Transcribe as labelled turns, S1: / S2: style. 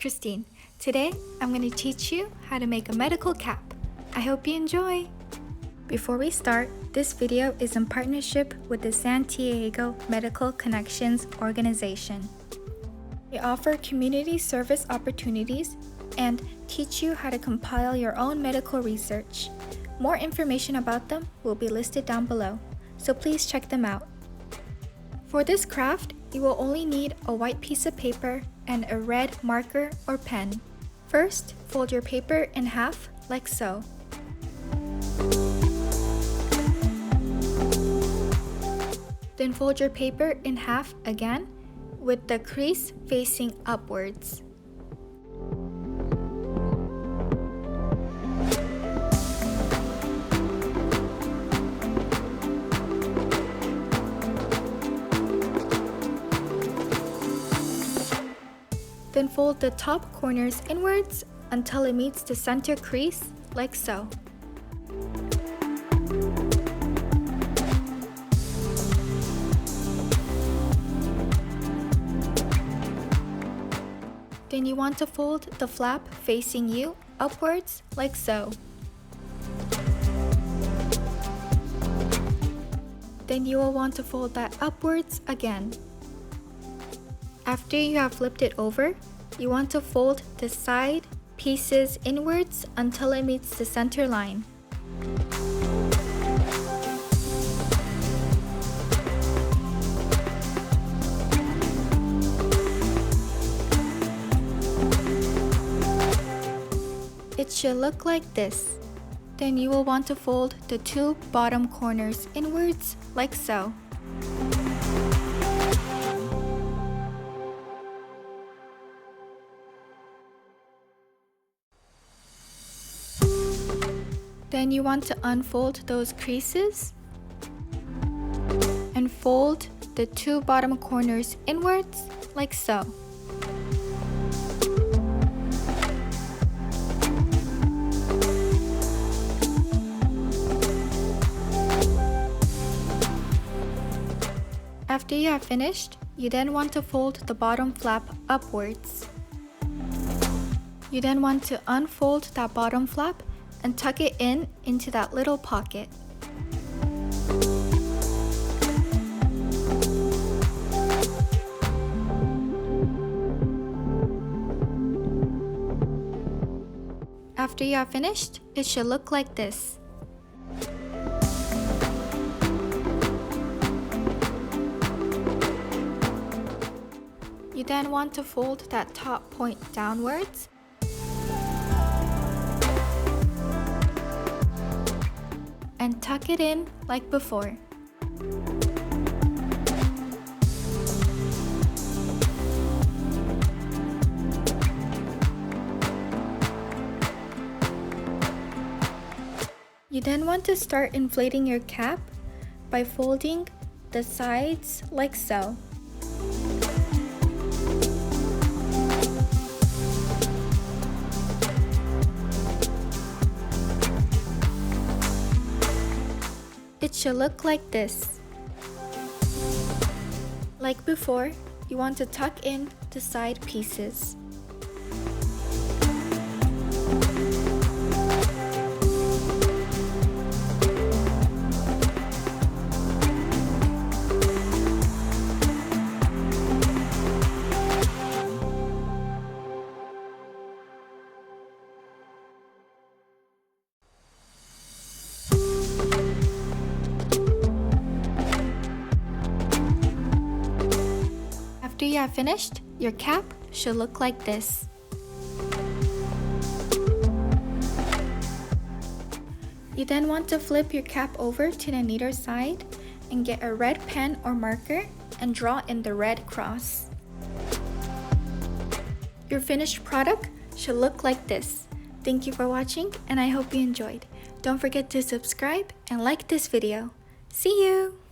S1: Christine. Today, I'm going to teach you how to make a medical cap. I hope you enjoy! Before we start, this video is in partnership with the Santiago Medical Connections organization. They offer community service opportunities and teach you how to compile your own medical research. More information about them will be listed down below, so please check them out. For this craft, you will only need a white piece of paper and a red marker or pen. First, fold your paper in half like so. Then fold your paper in half again with the crease facing upwards. Then fold the top corners inwards until it meets the center crease, like so. Then you want to fold the flap facing you upwards, like so. Then you will want to fold that upwards again. After you have flipped it over, you want to fold the side pieces inwards until it meets the center line. It should look like this. Then you will want to fold the two bottom corners inwards like so. Then you want to unfold those creases and fold the two bottom corners inwards like so. After you have finished, you then want to fold the bottom flap upwards. You then want to unfold that bottom flap and tuck it into that little pocket. After you have finished, it should look like this. You then want to fold that top point downwards and tuck it in like before. You then want to start inflating your cap by folding the sides like so. It should look like this. Like before, you want to tuck in the side pieces. After you have finished, your cap should look like this. You then want to flip your cap over to the neater side and get a red pen or marker and draw in the red cross. Your finished product should look like this. Thank you for watching and I hope you enjoyed. Don't forget to subscribe and like this video. See you!